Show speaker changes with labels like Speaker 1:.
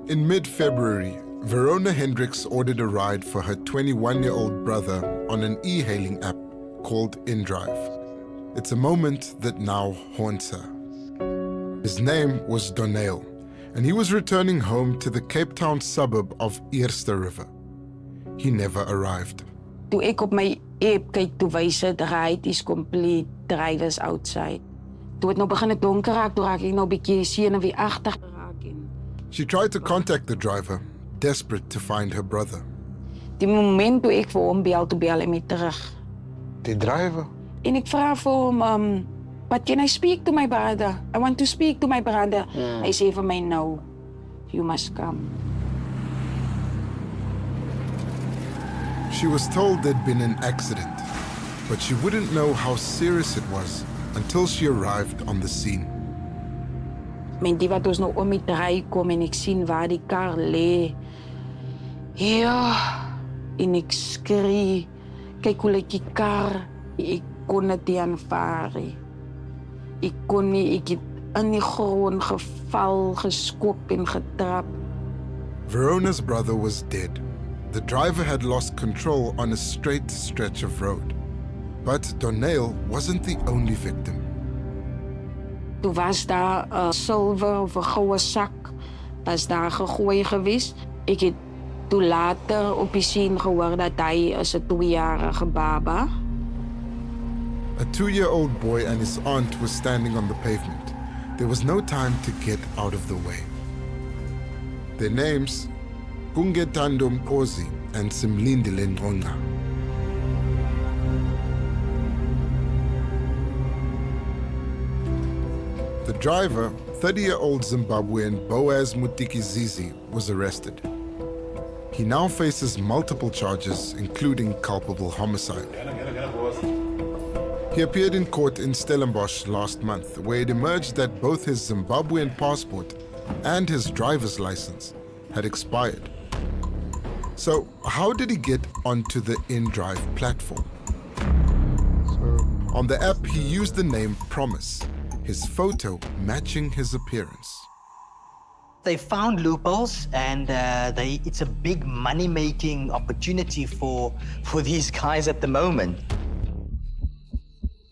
Speaker 1: In mid-February, Verona Hendricks ordered a ride for her 21-year-old brother on an e-hailing app called InDrive. It's a moment that now haunts her. His name was Donale, and he was returning home to the Cape Town suburb of Eerste River. He never arrived.
Speaker 2: Toe ek op my app kyk, toe wys dit ride is complete, drivers outside. Toe het nou begin het donker raak, toe raak ek nou 'n bietjie senuweeagtig geraak en
Speaker 1: She tried to contact the driver, desperate to find her brother.
Speaker 2: die moment toe ek vir hom bel, toe bel hy my terug.
Speaker 3: Die driver?
Speaker 2: En ek vra vir hom, but can I speak to my brother? I want to speak to my brother. Hy sê vir my, no, you must come.
Speaker 1: She was told there'd been an accident, but she wouldn't know how serious it was until she arrived on the scene.
Speaker 2: Men die wat ons nou om die draai kom en ek sien waar die kar lê. Ja, en ek skree, kyk hoe lyk die kar. Ek kon dit nie aanvaar nie. Ek kon nie, ek het in die grond geval, geskop en getrap.
Speaker 1: Verona's brother was dead. The driver had lost control on a straight stretch of road. But Donale wasn't the only victim.
Speaker 2: Toe was daar 'n silwer of 'n goue sak, was daar gegooi gewees. Ek het toe later op die scene gehoor dat hy is 'n 2-jarige baba.
Speaker 1: A 2-year-old boy and his aunt were standing on the pavement. There was no time to get out of the way. Their names, Kungetando Mkosi and Simlindile Ngonga. The driver, 30-year-old Zimbabwean Boaz Mutikizizi, was arrested. He now faces multiple charges, including culpable homicide. He appeared in court in Stellenbosch last month, where it emerged that both his Zimbabwean passport and his driver's license had expired. So, how did he get onto the InDrive platform? On the app, he used the name Promise, his photo matching his appearance.
Speaker 4: They found loopholes, and it's a big money-making opportunity for these guys at the moment.